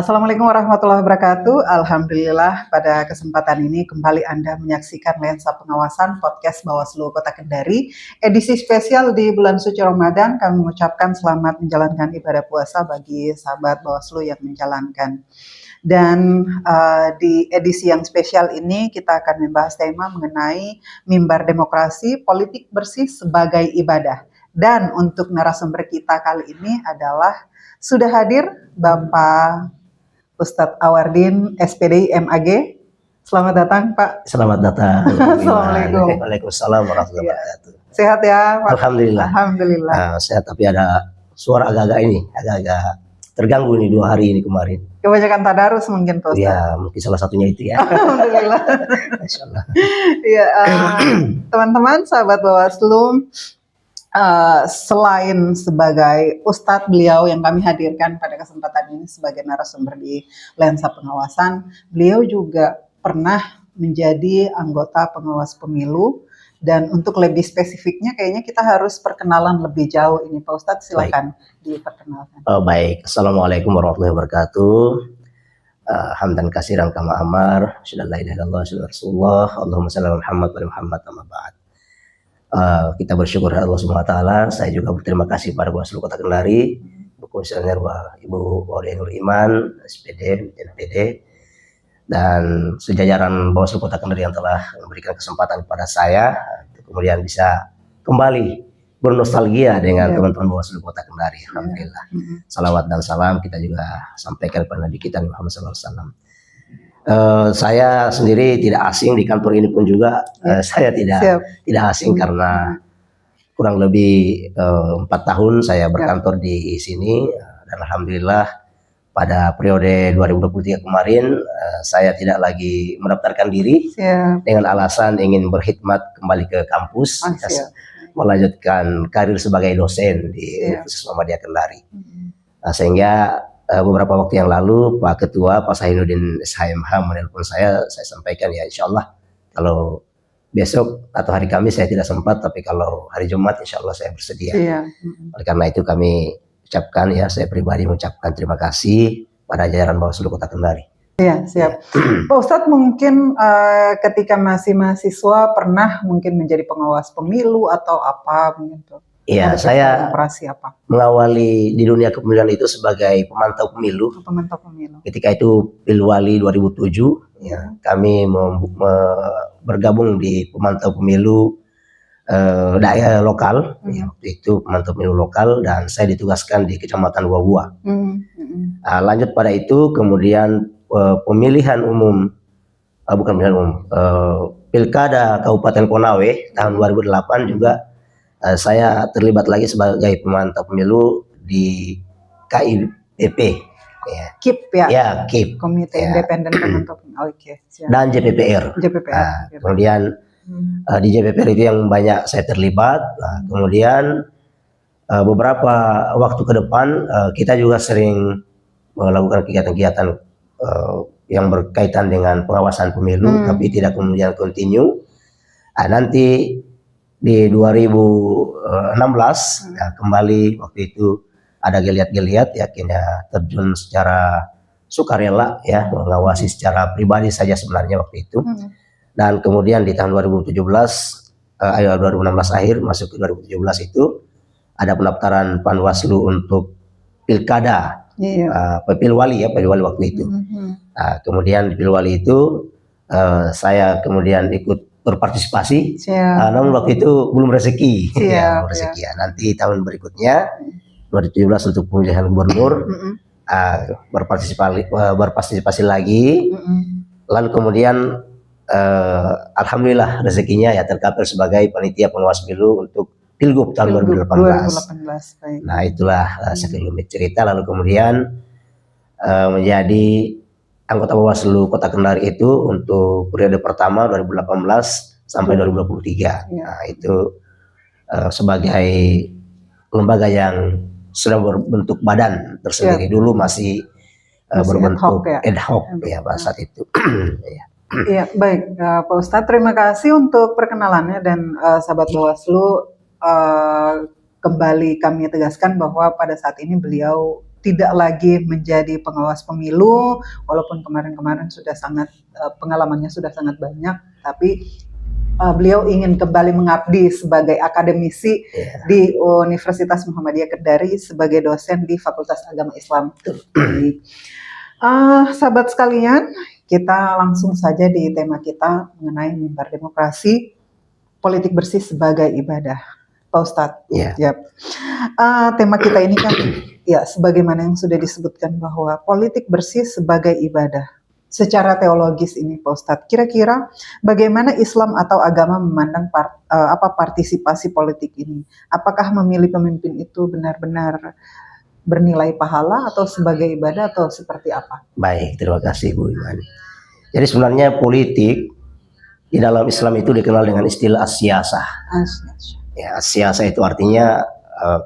Assalamualaikum warahmatullahi wabarakatuh. Alhamdulillah pada kesempatan ini kembali Anda menyaksikan Lensa Pengawasan Podcast Bawaslu Kota Kendari edisi spesial di bulan suci Ramadan. Kami mengucapkan selamat menjalankan ibadah puasa bagi sahabat Bawaslu yang menjalankan. Dan di edisi yang spesial ini kita akan membahas tema mengenai mimbar demokrasi, politik bersih sebagai ibadah. Dan untuk narasumber kita kali ini adalah sudah hadir Bapak Ustadz Awardin, SPDI MAG. Selamat datang, Pak. Selamat datang. Assalamualaikum. Waalaikumsalam warahmatullahi wabarakatuh. Sehat ya, Pak? Alhamdulillah. Alhamdulillah. Sehat, tapi ada suara agak-agak terganggu nih 2 hari ini kemarin. Kebanyakan tadarus mungkin, Pak Ustadz. Ya, mungkin salah satunya itu ya. Alhamdulillah. Masyaallah. Ya, teman-teman, sahabat Bawaslu, selain sebagai Ustadz beliau yang kami hadirkan pada kesempatan ini sebagai narasumber di Lensa Pengawasan, beliau juga pernah menjadi anggota pengawas pemilu. Dan untuk lebih spesifiknya kayaknya kita harus perkenalan lebih jauh ini, Pak Ustadz, silakan diperkenalkan. Baik, Assalamualaikum warahmatullahi wabarakatuh. Hamdan kasiran kama amar, syada la ilaha illallah, syada Rasulullah, Allahumma shalli ala Muhammad wa Muhammad amma ba'd. Kita bersyukur Allah Subhanahu wa taala. Saya juga berterima kasih pada Bawaslu Kota Kendari, Bu Komisioner Ibu Aulia Nur Iman, SPD, NPD, dan sejajaran Bawaslu Kota Kendari yang telah memberikan kesempatan kepada saya untuk kemudian bisa kembali bernostalgia dengan teman-teman Bawaslu Kota Kendari. Alhamdulillah. Salawat dan salam kita juga sampaikan kepada Nabi kita Muhammad SAW. Saya sendiri tidak asing di kantor ini pun juga. Saya tidak asing karena kurang lebih 4 tahun saya berkantor di sini, dan alhamdulillah pada periode 2023 kemarin saya tidak lagi mendaftarkan diri dengan alasan ingin berkhidmat kembali ke kampus, melanjutkan karir sebagai dosen di Universitas Muhammadiyah Kendari. Sehingga beberapa waktu yang lalu Pak Ketua Pak Sahinuddin SHMH menelpon saya sampaikan ya insya Allah kalau besok atau hari Kamis saya tidak sempat, tapi kalau hari Jumat insya Allah saya bersedia. Oleh karena itu kami ucapkan saya pribadi mengucapkan terima kasih pada jajaran Bawaslu Kota Kendari. Iya, siap. Pak Ustadz, mungkin ketika masih mahasiswa pernah mungkin menjadi pengawas pemilu atau apa begitu? Iya, saya mengawali di dunia kepemilian itu sebagai pemantau pemilu. Ketika itu Pilwali 2007, kami bergabung di pemantau pemilu daerah lokal. Waktu itu pemantau pemilu lokal dan saya ditugaskan di Kecamatan Wawua. Lanjut pada itu kemudian pemilihan umum, bukan pemilihan umum, Pilkada Kabupaten Konawe tahun 2008 juga. Saya terlibat lagi sebagai pemantau pemilu di KIPP, KIP ya? Ya, KIP. Komite Independen Pemantau Pemilu. Dan JPPR. Kemudian di JPPR itu yang banyak saya terlibat. Kemudian beberapa waktu ke depan kita juga sering melakukan kegiatan-kegiatan yang berkaitan dengan pengawasan pemilu, tapi tidak kemudian continue. Nanti di 2016 kembali waktu itu ada geliat-geliat, akhirnya terjun secara sukarela mengawasi secara pribadi saja sebenarnya waktu itu. Dan kemudian di tahun 2016 akhir masuk ke 2017 itu ada pendaftaran Panwaslu untuk pilkada Pilwali Pilwali waktu itu. Kemudian di Pilwali itu saya kemudian ikut berpartisipasi, namun waktu itu belum rezeki, nanti tahun berikutnya 2017 untuk pemilihan gubernur berpartisipasi lagi, lalu kemudian alhamdulillah rezekinya terkapil sebagai panitia pengawas pemilu untuk Pilgub tahun 2018. Nah itulah sekelumit cerita, lalu kemudian menjadi anggota Bawaslu Kota Kendari itu untuk periode pertama 2018 sampai 2023. Nah, itu sebagai lembaga yang sudah berbentuk badan tersendiri. Dulu masih berbentuk ad hoc pada saat itu. Iya, baik Pak Ustadz, terima kasih untuk perkenalannya, dan sahabat Bawaslu kembali kami tegaskan bahwa pada saat ini beliau tidak lagi menjadi pengawas pemilu, walaupun kemarin-kemarin sudah sangat pengalamannya sudah sangat banyak, tapi beliau ingin kembali mengabdi sebagai akademisi di Universitas Muhammadiyah Kendari sebagai dosen di Fakultas Agama Islam. Jadi, sahabat sekalian, kita langsung saja di tema kita mengenai mimbar demokrasi, politik bersih sebagai ibadah. Pak Ustadz, yep. Tema kita ini kan ya sebagaimana yang sudah disebutkan bahwa politik bersih sebagai ibadah. Secara teologis ini Pak Ustadz, kira-kira bagaimana Islam atau agama memandang partisipasi politik ini? Apakah memilih pemimpin itu benar-benar bernilai pahala atau sebagai ibadah atau seperti apa? Baik, terima kasih Bu Iman. Jadi sebenarnya politik di dalam Islam itu dikenal dengan istilah as-siyasah. Ya, as-siyasah itu artinya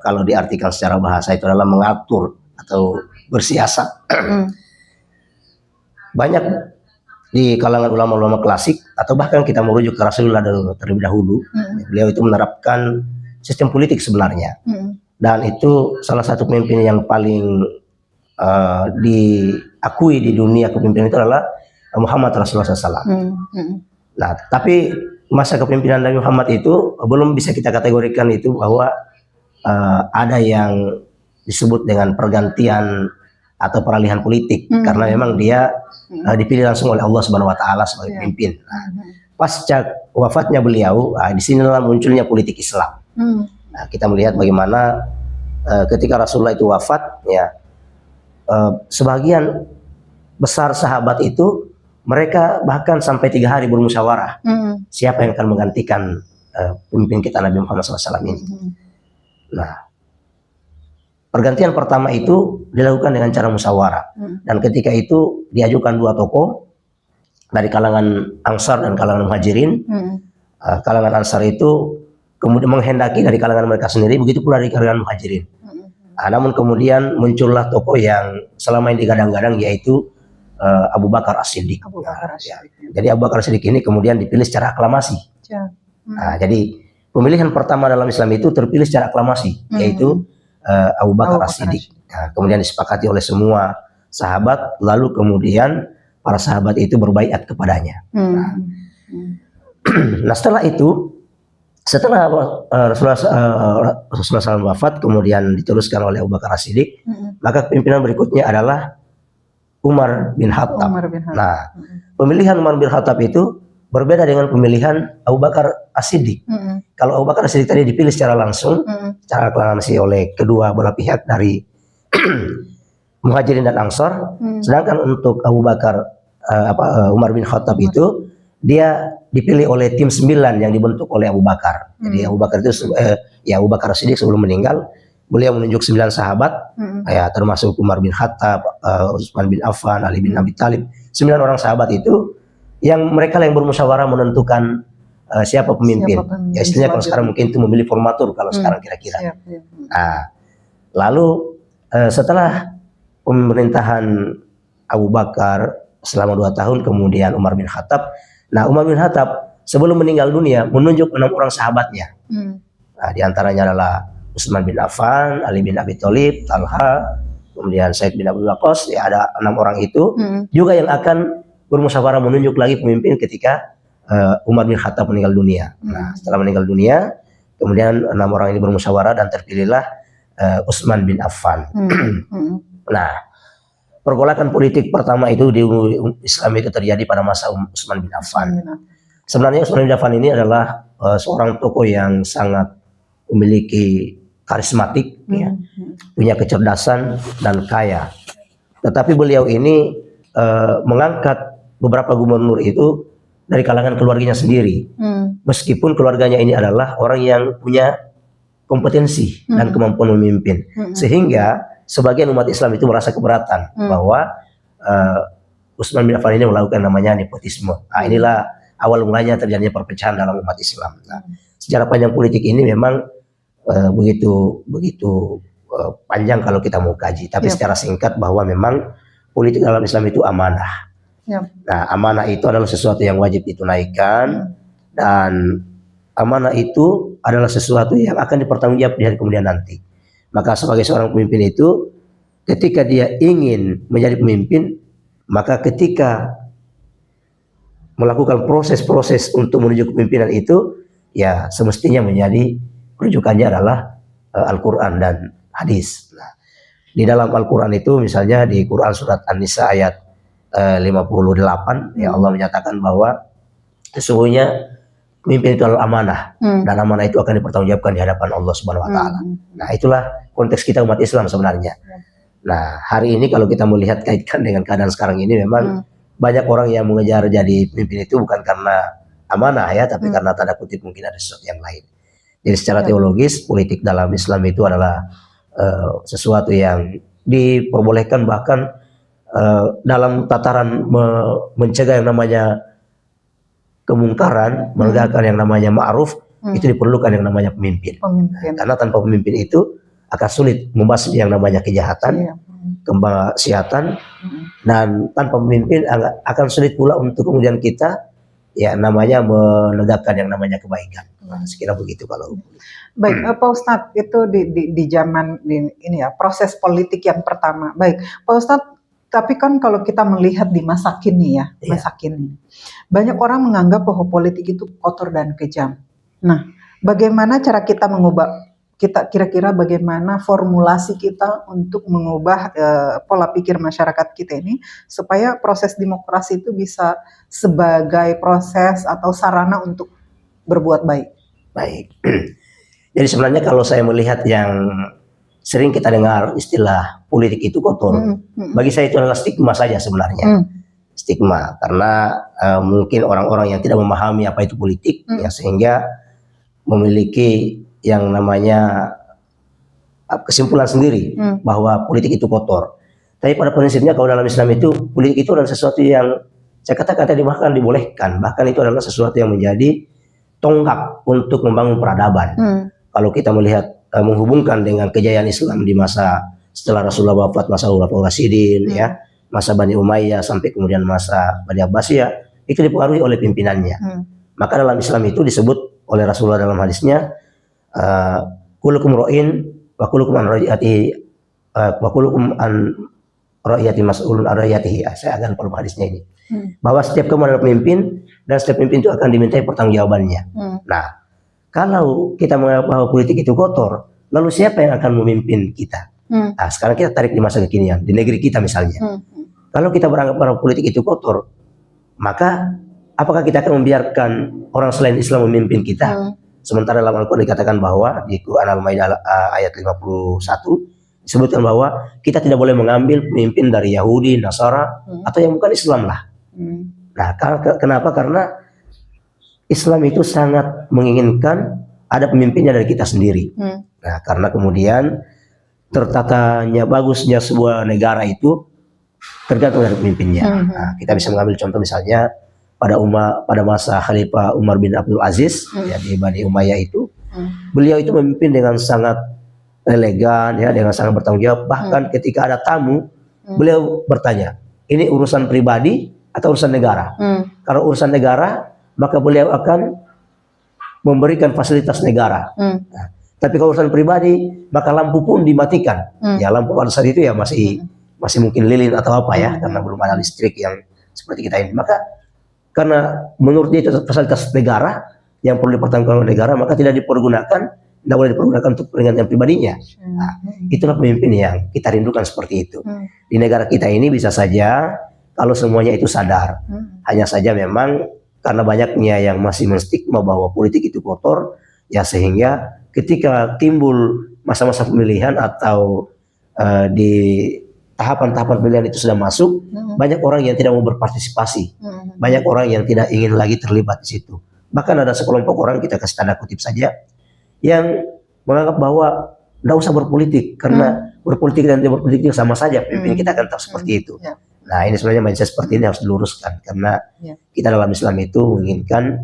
kalau diartikan secara bahasa itu adalah mengatur atau bersiasat. Banyak di kalangan ulama-ulama klasik atau bahkan kita merujuk ke Rasulullah terlebih dahulu, beliau itu menerapkan sistem politik sebenarnya, dan itu salah satu pemimpin yang paling diakui di dunia kepemimpinan itu adalah Muhammad Rasulullah SAW. Nah, tapi masa kepemimpinan Nabi Muhammad itu belum bisa kita kategorikan itu bahwa ada yang disebut dengan pergantian atau peralihan politik, karena memang dia dipilih langsung oleh Allah Subhanahu wa taala sebagai pemimpin. Pasca wafatnya beliau, di sinilah munculnya politik Islam. Nah, kita melihat bagaimana ketika Rasulullah itu wafat, ya sebagian besar sahabat itu mereka bahkan sampai 3 hari bermusyawarah siapa yang akan menggantikan pemimpin kita Nabi Muhammad SAW ini. Nah, pergantian pertama itu dilakukan dengan cara musyawarah, dan ketika itu diajukan 2 tokoh dari kalangan Ansar dan kalangan Muhajirin. Kalangan Ansar itu kemudian menghendaki dari kalangan mereka sendiri, begitu pula dari kalangan Muhajirin. Namun kemudian muncullah tokoh yang selama ini digadang-gadang, yaitu Abu Bakar As-Siddiq. Jadi Abu Bakar As-Siddiq ini kemudian dipilih secara aklamasi. Jadi pemilihan pertama dalam Islam itu terpilih secara aklamasi, yaitu Abu Bakar As-Siddiq. Kemudian disepakati oleh semua sahabat, lalu kemudian para sahabat itu berbaiat kepadanya. Nah, setelah itu, setelah Rasulullah SAW wafat, kemudian diteruskan oleh Abu Bakar As-Siddiq, maka pimpinan berikutnya adalah Umar bin Khattab. Nah, pemilihan Umar bin Khattab itu berbeda dengan pemilihan Abu Bakar As-Siddiq. Kalau Abu Bakar As-Siddiq tadi dipilih secara langsung, secara aklamasi oleh kedua belah pihak dari Muhajirin dan Ansar, sedangkan untuk Abu Bakar Umar bin Khattab itu dia dipilih oleh tim 9 yang dibentuk oleh Abu Bakar. Jadi Abu Bakar itu Abu Bakar As-Siddiq sebelum meninggal, beliau menunjuk 9 sahabat, ya termasuk Umar bin Khattab, Utsman bin Affan, Ali bin Abi Thalib. 9 orang sahabat itu yang mereka yang bermusyawarah menentukan siapa pemimpin. Ya istilahnya kalau sekarang mungkin itu memilih formatur kalau sekarang kira-kira. Nah, lalu setelah pemerintahan Abu Bakar selama 2 tahun, kemudian Umar bin Khattab. Nah, Umar bin Khattab sebelum meninggal dunia menunjuk 6 orang sahabatnya. Nah, di antaranya adalah Utsman bin Affan, Ali bin Abi Thalib, Talha, kemudian Said bin Abi Waqqas. Ya, ada 6 orang itu juga yang akan bermusyawarah menunjuk lagi pemimpin ketika Umar bin Khattab meninggal dunia. Nah, setelah meninggal dunia, kemudian 6 orang ini bermusyawarah dan terpilihlah Utsman bin Affan. Nah, pergolakan politik pertama itu di Islam itu terjadi pada masa Utsman bin Affan. Sebenarnya Utsman bin Affan ini adalah seorang tokoh yang sangat memiliki karismatik, ya, punya kecerdasan dan kaya. Tetapi beliau ini mengangkat beberapa gubernur itu dari kalangan keluarganya sendiri. Meskipun keluarganya ini adalah orang yang punya kompetensi dan kemampuan memimpin, sehingga sebagian umat Islam itu merasa keberatan bahwa Utsman bin Affan ini melakukan namanya nepotisme. Nah, inilah awal mulanya terjadinya perpecahan dalam umat Islam. Nah, sejarah panjang politik ini memang begitu panjang kalau kita mau kaji. Tapi secara singkat bahwa memang politik dalam Islam itu amanah. Nah, amanah itu adalah sesuatu yang wajib ditunaikan, dan amanah itu adalah sesuatu yang akan dipertanggungjawab di hari kemudian nanti. Maka sebagai seorang pemimpin itu ketika dia ingin menjadi pemimpin, maka ketika melakukan proses-proses untuk menuju kepemimpinan itu, ya semestinya menjadi rujukannya adalah Al-Quran dan hadis. Nah, di dalam Al-Quran itu misalnya di Quran surat An-Nisa ayat 58, ya Allah menyatakan bahwa sesungguhnya pemimpin itu adalah amanah, dan amanah itu akan dipertanggungjawabkan di hadapan Allah Subhanahu wa taala. Nah, itulah konteks kita umat Islam sebenarnya. Nah, hari ini kalau kita melihat kaitkan dengan keadaan sekarang ini, memang banyak orang yang mengejar jadi pemimpin itu bukan karena amanah ya, tapi karena tanda kutip mungkin ada sesuatu yang lain. Jadi secara teologis, politik dalam Islam itu adalah sesuatu yang diperbolehkan, bahkan dalam tataran mencegah yang namanya kemungkaran, menegakkan yang namanya ma'ruf, itu diperlukan yang namanya pemimpin. Karena tanpa pemimpin itu akan sulit membasmi yang namanya kejahatan, kemaksiatan, dan tanpa pemimpin akan sulit pula untuk kemudian kita ya namanya menegakkan yang namanya kebaikan. Sekira begitu kalau. Baik, Pak Ustadz, itu di zaman ini ya, proses politik yang pertama. Baik, Pak Ustadz, tapi kan kalau kita melihat di masa kini ya, masa kini, banyak orang menganggap bahwa politik itu kotor dan kejam. Nah, bagaimana cara kita mengubah? Kita kira-kira bagaimana formulasi kita untuk mengubah pola pikir masyarakat kita ini supaya proses demokrasi itu bisa sebagai proses atau sarana untuk berbuat baik. Baik. Jadi sebenarnya kalau saya melihat yang sering kita dengar istilah politik itu kotor, bagi saya itu adalah stigma saja sebenarnya. Stigma karena mungkin orang-orang yang tidak memahami apa itu politik ya, sehingga memiliki yang namanya kesimpulan sendiri bahwa politik itu kotor. Tapi pada prinsipnya kalau dalam Islam itu politik itu adalah sesuatu yang saya katakan tadi bahkan dibolehkan, bahkan itu adalah sesuatu yang menjadi tonggak untuk membangun peradaban. Kalau kita melihat menghubungkan dengan kejayaan Islam di masa setelah Rasulullah wafat, masa Khulafaur Rasyidin, ya, masa Bani Umayyah sampai kemudian masa Bani Abbasiyah, itu dipengaruhi oleh pimpinannya. Maka dalam Islam itu disebut oleh Rasulullah dalam hadisnya, kullukum ra'in wa kullukum an ra'iyatihi wa kullukum an ra'iyati mas'ulun an ra'iyatihi. Saya akan lupa hadisnya ini. Bahwa setiap kamu adalah pemimpin dan setiap pemimpin itu akan dimintai pertanggungjawabannya. Nah, kalau kita menganggap bahwa politik itu kotor, lalu siapa yang akan memimpin kita? Nah, sekarang kita tarik di masa kekinian, di negeri kita misalnya. Kalau kita beranggap bahwa politik itu kotor, maka apakah kita akan membiarkan orang selain Islam memimpin kita? Sementara dalam Al-Quran dikatakan bahwa di Quran Al-Maidah ayat 51 disebutkan bahwa kita tidak boleh mengambil pemimpin dari Yahudi, Nasara, atau yang bukan Islam lah. Nah, kenapa? Karena Islam itu sangat menginginkan ada pemimpinnya dari kita sendiri. Nah, karena kemudian tertatanya bagusnya sebuah negara itu tergantung dari pemimpinnya. Nah, kita bisa mengambil contoh misalnya pada masa Khalifah Umar bin Abdul Aziz ya, di Bani Umayyah itu, beliau itu memimpin dengan sangat elegan ya, dengan sangat bertanggung jawab. Bahkan ketika ada tamu, beliau bertanya, ini urusan pribadi atau urusan negara? Kalau urusan negara, maka beliau akan memberikan fasilitas negara. Nah, tapi kalau urusan pribadi, maka lampu pun dimatikan. Ya, lampu pada saat itu ya masih mungkin lilin atau apa ya, karena belum ada listrik yang seperti kita ini. Maka karena menurut dia itu fasilitas negara yang perlu dipertanggungjawabkan oleh negara, maka tidak boleh dipergunakan untuk kepentingan pribadinya. Nah, itulah pemimpin yang kita rindukan seperti itu. Di negara kita ini bisa saja kalau semuanya itu sadar. Hanya saja memang karena banyaknya yang masih menstigma bahwa politik itu kotor, ya sehingga ketika timbul masa-masa pemilihan atau di tahapan-tahapan pemilihan itu sudah masuk, banyak orang yang tidak mau berpartisipasi, banyak orang yang tidak ingin lagi terlibat di situ. Bahkan ada sekelompok orang, kita kasih tanda kutip saja, yang menganggap bahwa tidak usah berpolitik karena berpolitik dan tidak berpolitik itu sama saja, pemimpin kita akan tetap seperti itu. Nah, ini sebenarnya mindset seperti ini harus diluruskan karena kita dalam Islam itu menginginkan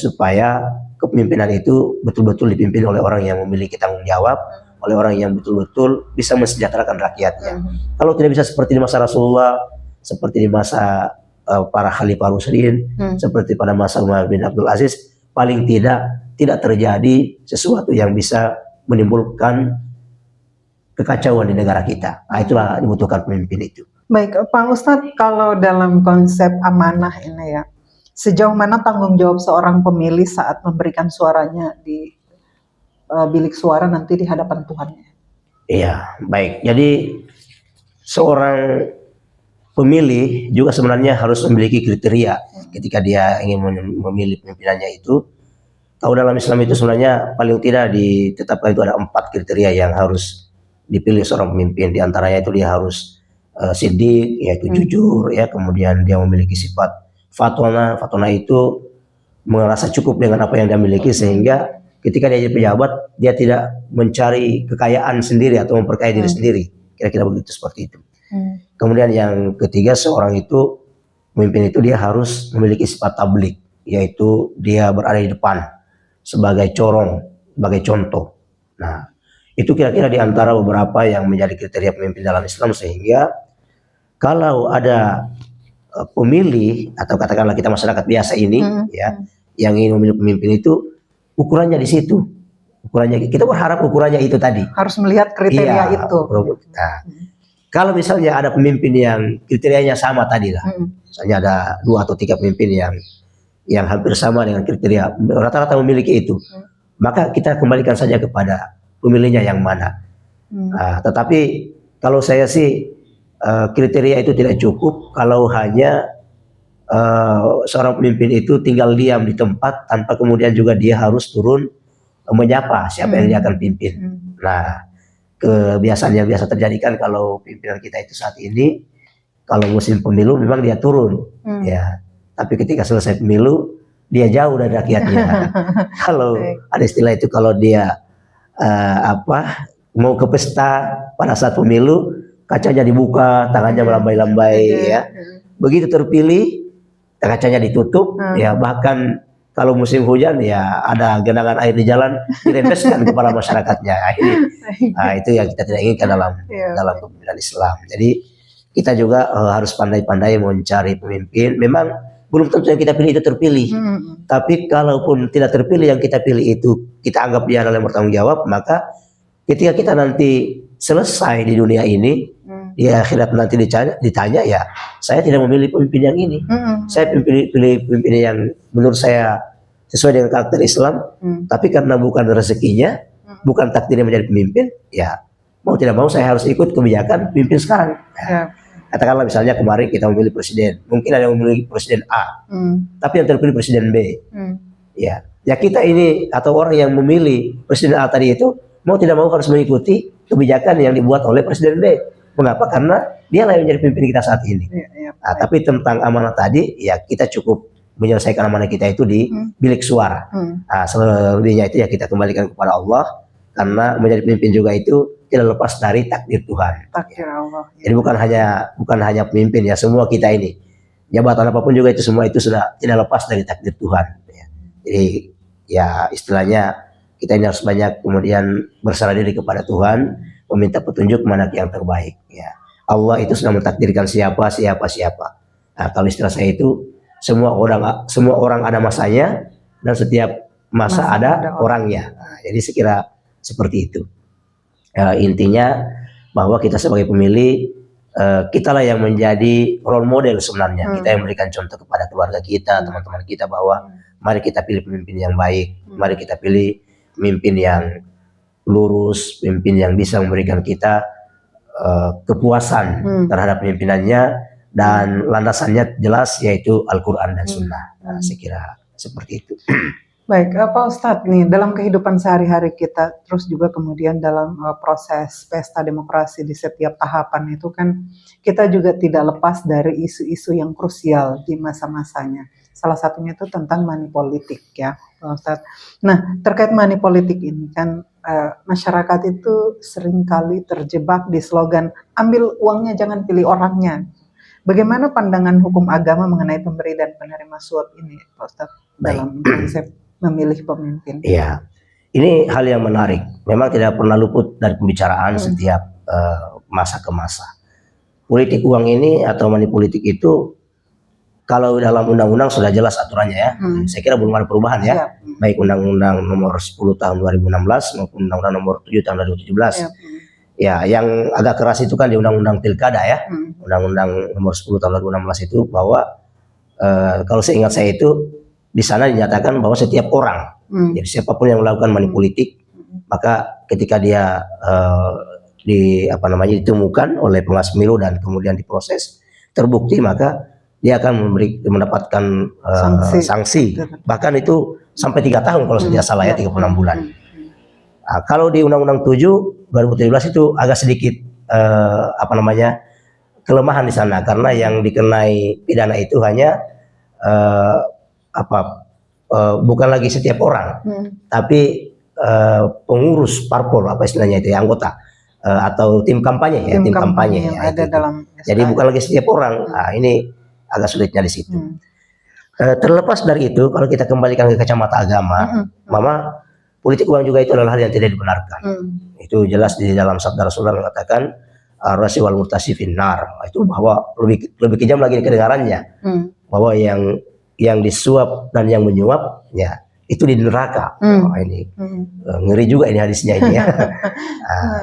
supaya kepemimpinan itu betul-betul dipimpin oleh orang yang memiliki tanggung jawab, oleh orang yang betul-betul bisa mensejahterakan rakyatnya. Kalau tidak bisa seperti di masa Rasulullah, seperti di masa para Khalifah Rasyidin, seperti pada masa Umar bin Abdul Aziz, paling tidak terjadi sesuatu yang bisa menimbulkan kekacauan di negara kita. Nah, itulah dibutuhkan pemimpin itu. Baik, Pak Ustadz, kalau dalam konsep amanah ini ya, sejauh mana tanggung jawab seorang pemilih saat memberikan suaranya di bilik suara nanti di hadapan Tuhannya? Iya, baik. Jadi seorang pemilih juga sebenarnya harus memiliki kriteria ketika dia ingin memilih pemimpinannya itu. Kalau dalam Islam itu sebenarnya paling tidak ditetapkan itu ada 4 kriteria yang harus dipilih seorang pemimpin. Di antaranya itu dia harus siddiq, yaitu jujur, ya. Kemudian dia memiliki sifat fatona. Fatona itu merasa cukup dengan apa yang dia miliki, sehingga ketika dia jadi pejabat dia tidak mencari kekayaan sendiri atau memperkaya diri sendiri. Kira-kira begitu, seperti itu. Kemudian yang ketiga, seorang itu pemimpin itu dia harus memiliki sifat tablik, yaitu dia berada di depan sebagai corong, sebagai contoh. Nah, itu kira-kira di antara beberapa yang menjadi kriteria pemimpin dalam Islam, sehingga kalau ada pemilih atau katakanlah kita masyarakat biasa ini ya, yang ingin memilih pemimpin itu ukurannya di situ. Ukurannya kita berharap ukurannya itu tadi. Harus melihat kriteria itu. Nah, kalau misalnya ada pemimpin yang kriterianya sama tadi lah, misalnya ada 2 atau 3 pemimpin yang hampir sama dengan kriteria, rata-rata memiliki itu, maka kita kembalikan saja kepada pemilihnya yang mana. Tetapi kalau saya sih kriteria itu tidak cukup kalau hanya seorang pemimpin itu tinggal diam di tempat tanpa kemudian juga dia harus turun menyapa siapa yang dia akan pimpin. Nah, kebiasaan yang biasa terjadi kan kalau pimpinan kita itu saat ini, kalau musim pemilu memang dia turun, ya. Tapi ketika selesai pemilu dia jauh dari rakyatnya. Kalau ada istilah itu, kalau dia mau ke pesta pada saat pemilu, kacanya dibuka, tangannya melambai-lambai, ya. Begitu terpilih, kacanya ditutup, ya. Bahkan kalau musim hujan, ya ada genangan air di jalan, dirembeskan kepada masyarakatnya. Nah, itu yang kita tidak inginkan dalam kepemimpinan Islam. Jadi kita juga harus pandai-pandai mencari pemimpin. Memang belum tentu yang kita pilih itu terpilih. Tapi kalaupun tidak terpilih, yang kita pilih itu kita anggap dia adalah yang bertanggung jawab, maka ketika kita nanti selesai di dunia ini, di akhirat nanti ditanya, ya saya tidak memilih pemimpin yang ini. Saya pilih pemimpin yang menurut saya sesuai dengan karakter Islam, tapi karena bukan rezekinya, bukan takdirnya menjadi pemimpin, ya mau tidak mau saya harus ikut kebijakan pemimpin sekarang. Katakanlah misalnya kemarin kita memilih presiden, mungkin ada yang memilih presiden A, tapi yang terpilih presiden B. Ya kita ini atau orang yang memilih presiden A tadi itu mau tidak mau harus mengikuti kebijakan yang dibuat oleh presiden B. Mengapa? Karena dia lah yang menjadi pemimpin kita saat ini. Nah, tapi tentang amanah tadi, ya kita cukup menyelesaikan amanah kita itu di bilik suara. Nah, selebihnya itu ya kita kembalikan kepada Allah, karena menjadi pemimpin juga itu tidak lepas dari takdir Tuhan. Takdir Allah. Jadi bukan hanya pemimpin, ya semua kita ini, jabatan apapun juga itu semua itu sudah tidak lepas dari takdir Tuhan. Ya. Jadi ya istilahnya kita ini harus banyak kemudian berserah diri kepada Tuhan, meminta petunjuk mana yang terbaik. Ya. Allah itu sudah mentakdirkan siapa. Nah, kalau istilah saya itu semua orang ada masanya, dan setiap masa ada orangnya. Nah, jadi sekira seperti itu. Intinya bahwa kita sebagai pemilih, kitalah yang menjadi role model sebenarnya. Kita yang memberikan contoh kepada keluarga kita, teman-teman kita, bahwa mari kita pilih pemimpin yang baik, mari kita pilih pemimpin yang lurus, pemimpin yang bisa memberikan kita kepuasan terhadap pemimpinannya, dan landasannya jelas, yaitu Al-Quran dan Sunnah. Nah, saya kira seperti itu. Baik, Pak Ustadz, nih dalam kehidupan sehari-hari kita, terus juga kemudian dalam proses pesta demokrasi di setiap tahapan itu kan, kita juga tidak lepas dari isu-isu yang krusial di masa-masanya. Salah satunya itu tentang money politik, ya, Pak Ustadz. Nah, terkait money politik ini kan, masyarakat itu seringkali terjebak di slogan ambil uangnya, jangan pilih orangnya. Bagaimana pandangan hukum agama mengenai pemberi dan penerima suap ini, Pak Ustadz, dalam konsep memilih pemimpin? Iya, ini hal yang menarik. Memang tidak pernah luput dari pembicaraan setiap masa ke masa. Politik uang ini atau money politik itu, kalau dalam undang-undang sudah jelas aturannya, ya. Saya kira belum ada perubahan, ya. Baik Undang-Undang nomor 10 tahun 2016 maupun Undang-Undang nomor 7 tahun 2017. Ya, yang agak keras itu kan di Undang-Undang Pilkada ya, Undang-Undang Nomor 10 Tahun 2016 itu bahwa kalau seingat saya itu di sana dinyatakan bahwa setiap orang, jadi siapapun yang melakukan money politik, maka ketika dia ditemukan oleh pengawas pemilu dan kemudian diproses, terbukti maka dia akan mendapatkan sanksi, bahkan itu sampai 3 tahun kalau tidak salah ya, 36 bulan. Nah, kalau di Undang-Undang 7 2017 itu agak sedikit kelemahan di sana, karena yang dikenai pidana itu hanya bukan lagi setiap orang, tapi pengurus parpol, apa istilahnya itu ya, anggota atau tim kampanye ya, tim kampanye yang ya, ada dalam jadi bukan lagi setiap orang. Nah, ini agak sulitnya di situ. Terlepas dari itu, kalau kita kembalikan ke kacamata agama, Mama, politik uang juga itu adalah hal yang tidak dibenarkan. Itu jelas di dalam sabda Rasulullah mengatakan ar-rashi wal murtashi finnar. Itu bahwa lebih kejam lagi kedengarannya, bahwa yang disuap dan yang menyuap ya itu di neraka. Ini ngeri juga ini hadisnya ini ya.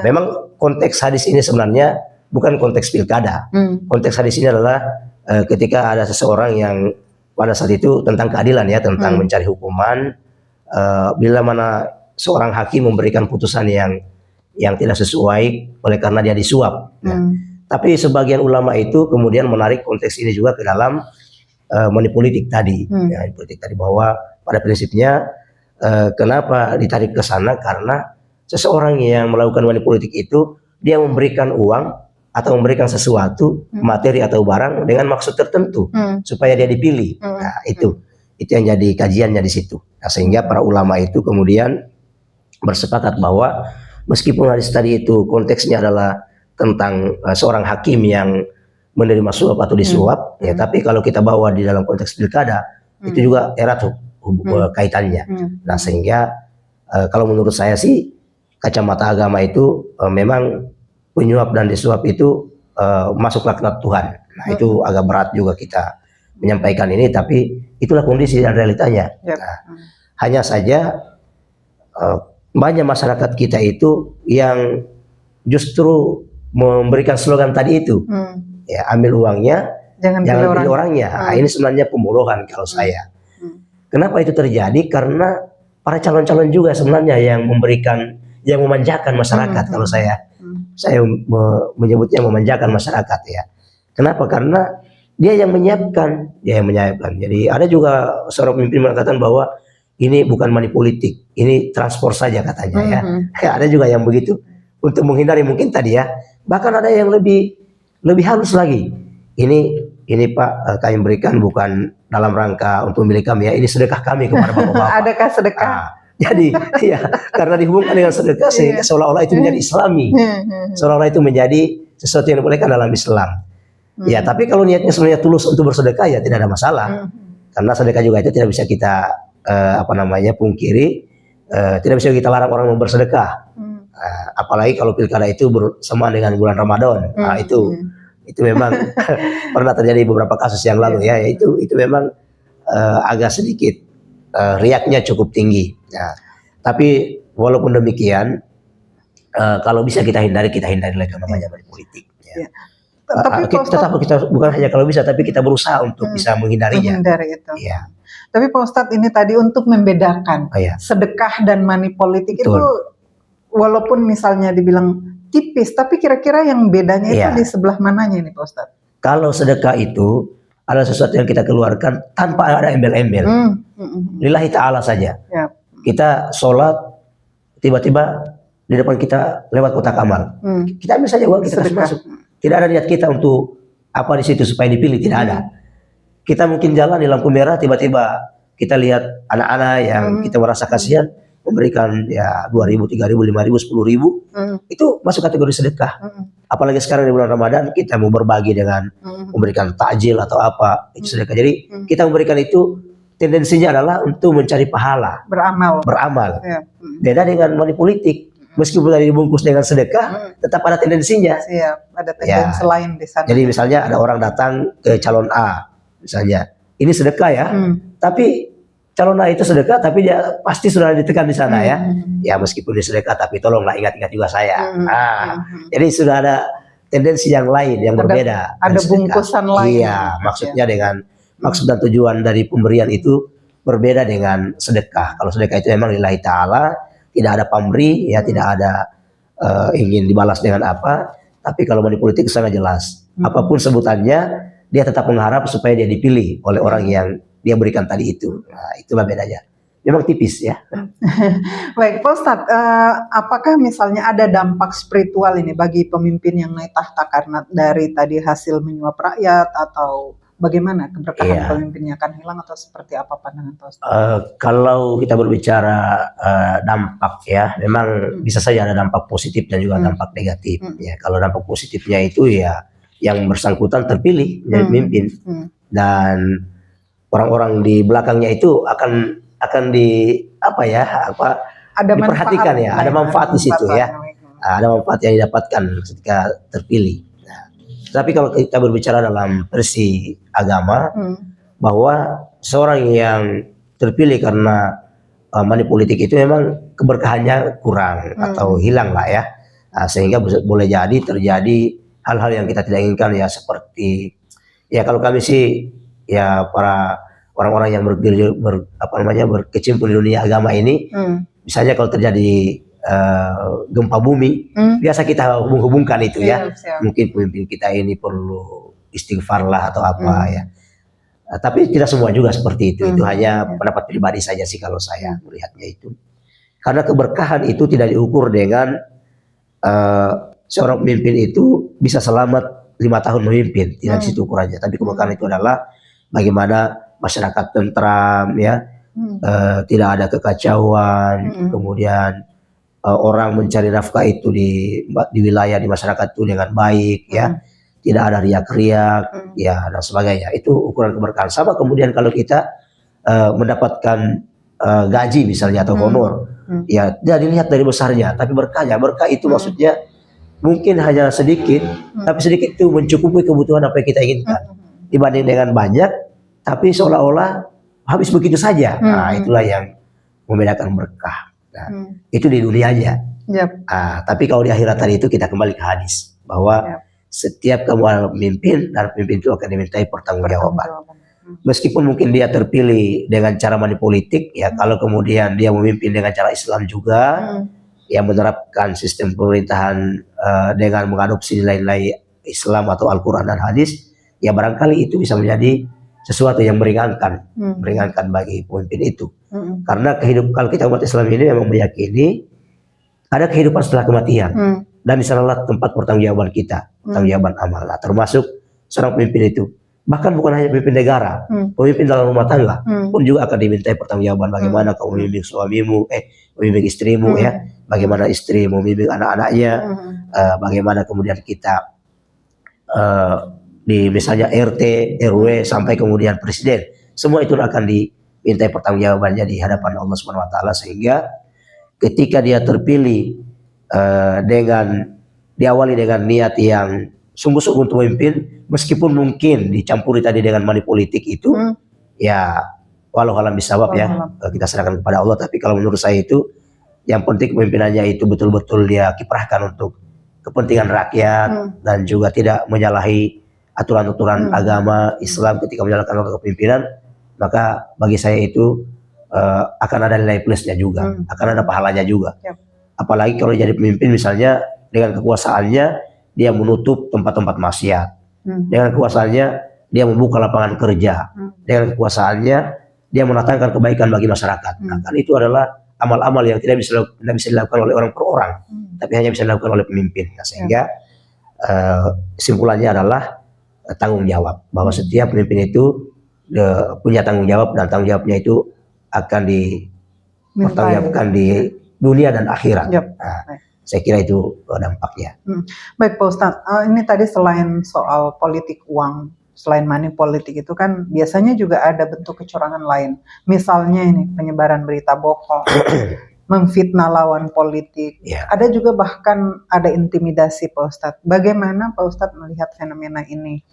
Memang konteks hadis ini sebenarnya bukan konteks pilkada. Konteks hadis ini adalah ketika ada seseorang yang pada saat itu tentang keadilan ya, tentang mencari hukuman, bila mana seorang hakim memberikan putusan yang tidak sesuai oleh karena dia disuap. Tapi sebagian ulama itu kemudian menarik konteks ini juga ke dalam money politik tadi, ya, politik tadi, bahwa pada prinsipnya kenapa ditarik ke sana, karena seseorang yang melakukan money politik itu dia memberikan uang atau memberikan sesuatu, materi atau barang dengan maksud tertentu supaya dia dipilih. Nah, itu yang jadi kajiannya di situ. Nah, sehingga para ulama itu kemudian bersepakat bahwa meskipun hadis tadi itu konteksnya adalah tentang seorang hakim yang menerima suap atau disuap, ya, tapi kalau kita bawa di dalam konteks pilkada itu juga erat kaitannya. Nah, sehingga kalau menurut saya sih kacamata agama itu memang penyuap dan disuap itu masuk laknat Tuhan. Nah, itu agak berat juga kita menyampaikan ini, tapi itulah kondisi dan realitanya. Nah, hanya saja banyak masyarakat kita itu yang justru memberikan slogan tadi itu, ya, ambil uangnya, jangan pilih orangnya. Nah, ini sebenarnya pembohongan kalau saya. Kenapa itu terjadi? Karena para calon-calon juga sebenarnya yang memanjakan masyarakat. Kalau saya menyebutnya memanjakan masyarakat ya. Kenapa? Karena dia yang menyiapkan. Jadi ada juga seorang pemimpin mengatakan bahwa ini bukan money politik, ini transport saja katanya ya. Ada juga yang begitu untuk menghindari mungkin tadi ya. Bahkan ada yang lebih halus lagi. Ini Pak, kami berikan bukan dalam rangka untuk milik kami ya, ini sedekah kami kepada bapak-bapak. Adakah sedekah? Jadi ya, karena dihubungkan dengan sedekah sehingga seolah-olah itu menjadi Islami, seolah-olah itu menjadi sesuatu yang dibolehkan dalam Islam. Ya, tapi kalau niatnya sebenarnya tulus untuk bersedekah ya tidak ada masalah. Karena sedekah juga itu tidak bisa kita pungkiri, tidak bisa kita larang orang bersedekah. Apalagi kalau pilkada itu bersama dengan bulan Ramadan. Nah, itu memang pernah terjadi beberapa kasus yang lalu ya. Itu memang agak sedikit riaknya cukup tinggi. Nah, tapi walaupun demikian, kalau bisa kita hindari lagi namanya politik. Ya. Tapi kita bukan hanya kalau bisa, tapi kita berusaha untuk bisa menghindarinya. Menghindari itu. Ya. Tapi Pak Ustadz, ini tadi untuk membedakan sedekah dan money politik. Betul. Itu walaupun misalnya dibilang tipis, tapi kira-kira yang bedanya itu di sebelah mananya ini Pak Ustadz? Kalau sedekah itu adalah sesuatu yang kita keluarkan tanpa ada embel-embel. Lillahi ta'ala saja. Kita sholat, tiba-tiba di depan kita lewat kotak amal. Kita ambil saja uang, kita kasih masuk. Tidak ada niat kita untuk apa di situ supaya dipilih, tidak ada. Kita mungkin jalan di lampu merah, tiba-tiba kita lihat anak-anak yang kita merasa kasihan, memberikan ya 2.000, 3.000, 5.000, 10.000, itu masuk kategori sedekah. Apalagi sekarang di bulan Ramadan kita mau berbagi dengan memberikan takjil atau apa, itu sedekah. Jadi kita memberikan itu tendensinya adalah untuk mencari pahala, beramal. Beda dengan money politik. Meskipun tadi dibungkus dengan sedekah, tetap ada tendensinya. Ada tendensi lain di sana. Jadi misalnya ada orang datang ke calon A, misalnya, ini sedekah ya, tapi calonlah itu sedekah, tapi dia pasti sudah ditekan di sana ya. Ya meskipun dia sedekah, tapi tolonglah ingat-ingat juga saya. Jadi sudah ada tendensi yang lain yang berbeda. Ada bungkusan lain. Iya, maksudnya dengan maksud dan tujuan dari pemberian itu berbeda dengan sedekah. Kalau sedekah itu memang lillahi ta'ala, tidak ada pamrih, ya tidak ada ingin dibalas dengan apa. Tapi kalau money politik sangat jelas. Apapun sebutannya, dia tetap mengharap supaya dia dipilih oleh orang yang dia berikan tadi itu. Nah, itulah bedanya. Memang tipis ya. Baik, Pak Ustadz, apakah misalnya ada dampak spiritual ini bagi pemimpin yang naik tahta karena dari tadi hasil menyuap rakyat, atau bagaimana keberkahan pemimpinnya akan hilang, atau seperti apa pandangan Pak Ustadz? Kalau kita berbicara dampak ya, memang bisa saja ada dampak positif dan juga dampak negatif. Ya, kalau dampak positifnya itu ya yang bersangkutan terpilih menjadi pemimpin dan orang-orang di belakangnya itu akan diperhatikan ya, ada manfaat di situ ya, ada manfaat yang didapatkan ketika terpilih. Nah, tapi kalau kita berbicara dalam versi agama, bahwa seorang yang terpilih karena money politik itu memang keberkahannya kurang atau hilang lah ya, sehingga boleh jadi terjadi hal-hal yang kita tidak inginkan ya, seperti ya kalau kami sih ya para orang-orang yang berkecimpung di dunia agama ini, misalnya kalau terjadi gempa bumi, biasa kita hubung-hubungkan itu ya, mungkin pemimpin kita ini perlu istighfar lah atau apa ya. Tapi tidak semua juga seperti itu hanya pendapat pribadi saja sih kalau saya melihatnya itu. Karena keberkahan itu tidak diukur dengan seorang pemimpin itu bisa selamat 5 tahun memimpin, tidak di situ ukurannya. Tapi keberkahan itu adalah bagaimana masyarakat tentram ya, tidak ada kekacauan, kemudian orang mencari nafkah itu di wilayah di masyarakat itu dengan baik ya, tidak ada riak-riak ya dan sebagainya. Itu ukuran keberkahan. Sama kemudian kalau kita mendapatkan gaji misalnya atau honor, ya tidak dilihat dari besarnya, tapi berkahnya. Berkah itu maksudnya mungkin hanya sedikit, tapi sedikit itu mencukupi kebutuhan apa yang kita inginkan, dibanding dengan banyak tapi seolah-olah habis begitu saja. Nah, itulah yang membedakan berkah. Nah, itu di dunianya. Tapi kalau di akhirat tadi itu kita kembali ke hadis bahwa setiap kamu adalah pemimpin, dan pemimpin itu akan dimintai pertanggungjawaban. Meskipun mungkin dia terpilih dengan cara money politik ya, kalau kemudian dia memimpin dengan cara Islam juga, yang menerapkan sistem pemerintahan dengan mengadopsi nilai-nilai Islam atau Al-Quran dan hadis, ya barangkali itu bisa menjadi sesuatu yang meringankan bagi pemimpin itu. Karena kalau kita umat Islam ini memang meyakini ada kehidupan setelah kematian, dan di sanalah tempat pertanggungjawaban kita, pertanggungjawaban amal. Nah, termasuk seorang pemimpin itu, bahkan bukan hanya pemimpin negara, pemimpin dalam rumah tangga pun juga akan dimintai pertanggungjawaban. Bagaimana kau membimbing suamimu, membimbing istrimu ya, bagaimana istri membimbing anak-anaknya, bagaimana kemudian kita di misalnya RT, RW sampai kemudian presiden, semua itu akan dimintai pertanggungjawabannya di hadapan Allah Subhanahu wa taala, sehingga ketika dia terpilih dengan diawali dengan niat yang sungguh-sungguh untuk memimpin, meskipun mungkin dicampuri tadi dengan money politik itu, ya walau alam bisawab ya, kita serahkan kepada Allah. Tapi kalau menurut saya itu yang penting pemimpinannya itu betul-betul dia kiprahkan untuk kepentingan rakyat, dan juga tidak menyalahi aturan-aturan agama Islam ketika menjalankan kepemimpinan. Maka bagi saya itu akan ada nilai plusnya juga, akan ada pahalanya juga. Apalagi kalau jadi pemimpin misalnya dengan kekuasaannya dia menutup tempat-tempat maksiat, dengan kekuasaannya dia membuka lapangan kerja, dengan kekuasaannya dia mendatangkan kebaikan bagi masyarakat. Nah, kan itu adalah amal-amal yang tidak bisa dilakukan oleh orang per orang, tapi hanya bisa dilakukan oleh pemimpin. Nah, sehingga kesimpulannya adalah tanggung jawab, bahwa setiap pemimpin itu punya tanggung jawab, dan tanggung jawabnya itu akan dipertanggungjawabkan di dunia dan akhirat. Nah, saya kira itu dampaknya. Baik Pak Ustadz, ini tadi selain soal politik uang, selain money politik itu kan biasanya juga ada bentuk kecurangan lain. Misalnya ini penyebaran berita bohong, memfitnah lawan politik. Ada juga bahkan ada intimidasi Pak Ustadz. Bagaimana Pak Ustadz melihat fenomena ini?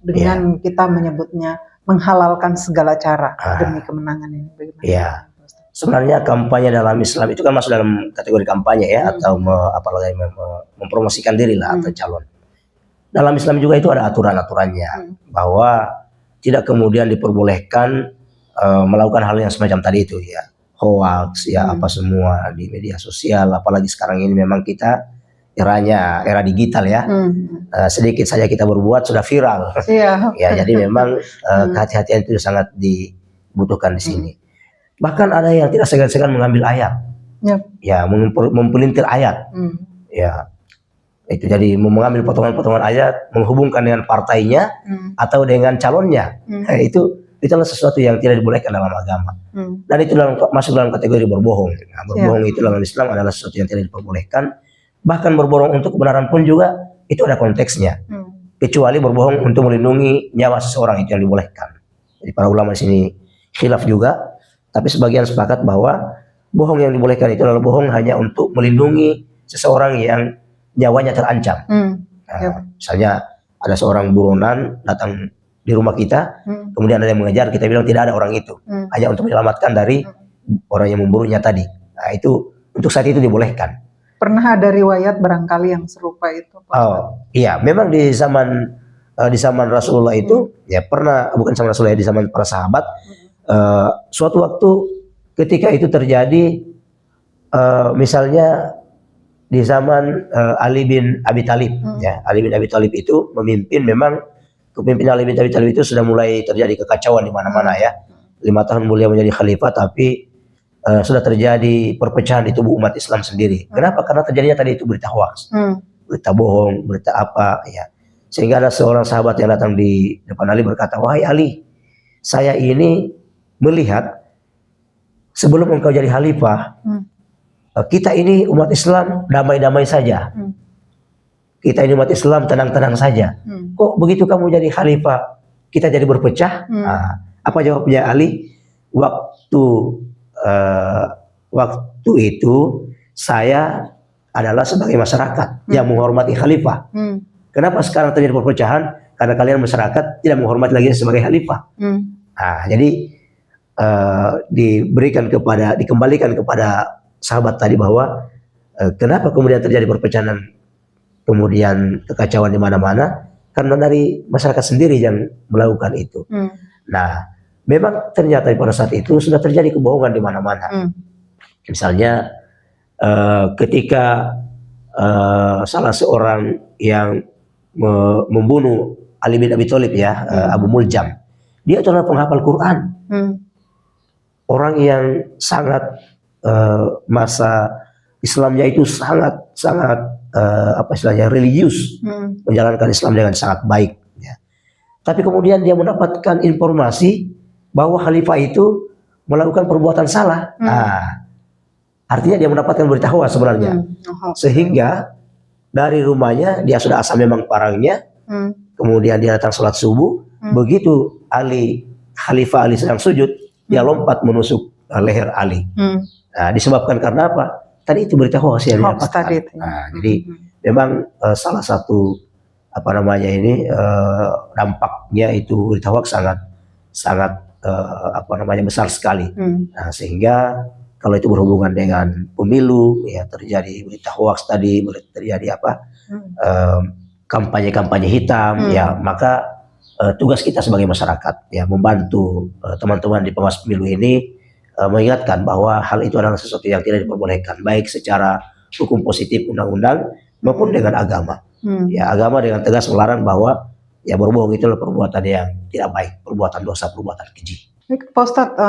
Dengan kita menyebutnya menghalalkan segala cara Ah. demi kemenangan ini. Bagaimana? Ya, sebenarnya kampanye dalam Islam itu kan masuk dalam kategori kampanye ya, atau apalagi mempromosikan diri lah atau calon. Dalam Islam juga itu ada aturan-aturannya bahwa tidak kemudian diperbolehkan melakukan hal yang semacam tadi itu ya, hoax ya, apa semua di media sosial, apalagi sekarang ini memang kita era digital ya. Sedikit saja kita berbuat sudah viral. Iya. Ya, jadi memang kehati-hatian itu sangat dibutuhkan di sini. Bahkan ada yang tidak segan-segan mengambil ayat, ya, mempelintir ayat, ya, itu jadi mengambil potongan-potongan ayat, menghubungkan dengan partainya atau dengan calonnya. Itu adalah sesuatu yang tidak dibolehkan dalam agama, dan itu masuk dalam kategori berbohong. Nah, berbohong itu dalam Islam adalah sesuatu yang tidak diperbolehkan. Bahkan berbohong untuk kebenaran pun juga itu ada konteksnya, kecuali berbohong untuk melindungi nyawa seseorang, itu yang dibolehkan. Jadi para ulama di sini khilaf juga, tapi sebagian sepakat bahwa bohong yang dibolehkan itu adalah bohong hanya untuk melindungi seseorang yang nyawanya terancam. Misalnya ada seorang buronan datang di rumah kita, kemudian ada yang mengejar, kita bilang tidak ada orang itu, hanya untuk menyelamatkan dari orang yang memburunya tadi. Nah, itu untuk saat itu dibolehkan. Pernah ada riwayat barangkali yang serupa itu? Oh iya, memang di zaman Rasulullah itu ya pernah, bukan zaman Rasulullah, di zaman para sahabat, suatu waktu ketika itu terjadi, misalnya di zaman Ali bin Abi Thalib, ya, Ali bin Abi Thalib itu memimpin. Memang kepemimpinan Ali bin Abi Thalib itu sudah mulai terjadi kekacauan di mana-mana ya. 5 tahun beliau menjadi khalifah, tapi sudah terjadi perpecahan di tubuh umat Islam sendiri. Kenapa? Karena terjadinya tadi itu berita hoax, berita bohong, berita apa ya. Sehingga ada seorang sahabat yang datang di depan Ali berkata, "Wahai Ali, saya ini melihat sebelum engkau jadi khalifah, kita ini umat Islam damai-damai saja. Kita ini umat Islam tenang-tenang saja. Kok begitu kamu jadi khalifah, kita jadi berpecah?" Nah, apa jawabnya Ali? Waktu itu saya adalah sebagai masyarakat yang menghormati khalifah. Kenapa sekarang terjadi perpecahan? Karena kalian masyarakat tidak menghormati lagi sebagai khalifah. Nah, jadi dikembalikan kepada sahabat tadi bahwa kenapa kemudian terjadi perpecahan, kemudian kekacauan di mana-mana, karena dari masyarakat sendiri yang melakukan itu. Nah, memang ternyata pada saat itu sudah terjadi kebohongan di mana-mana. Misalnya ketika salah seorang yang membunuh Ali bin Abi Thalib ya, Abu Muljam, dia adalah penghafal Quran, orang yang sangat masa Islamnya itu sangat apa istilahnya, religius, menjalankan Islam dengan sangat baik ya. Tapi kemudian dia mendapatkan informasi bahwa khalifah itu melakukan perbuatan salah. Nah, artinya dia mendapatkan berita hoax sebenarnya. Sehingga dari rumahnya dia sudah asal memang parangnya, kemudian dia datang sholat subuh. Begitu Khalifah Ali sedang sujud, dia lompat menusuk leher Ali. Nah, disebabkan karena apa? Tadi itu berita hoax yang didapatkan. Nah, jadi memang salah satu apa namanya ini dampaknya itu berita hoax sangat apa namanya besar sekali. Nah, sehingga kalau itu berhubungan dengan pemilu ya, terjadi berita hoax tadi, terjadi apa kampanye hitam ya, maka tugas kita sebagai masyarakat ya membantu teman-teman di pengawas pemilu ini mengingatkan bahwa hal itu adalah sesuatu yang tidak diperbolehkan, baik secara hukum positif undang-undang maupun dengan agama. Ya, agama dengan tegas melarang bahwa ya berbohong itu adalah perbuatan yang tidak baik, perbuatan dosa, perbuatan keji. Pak Ustadz,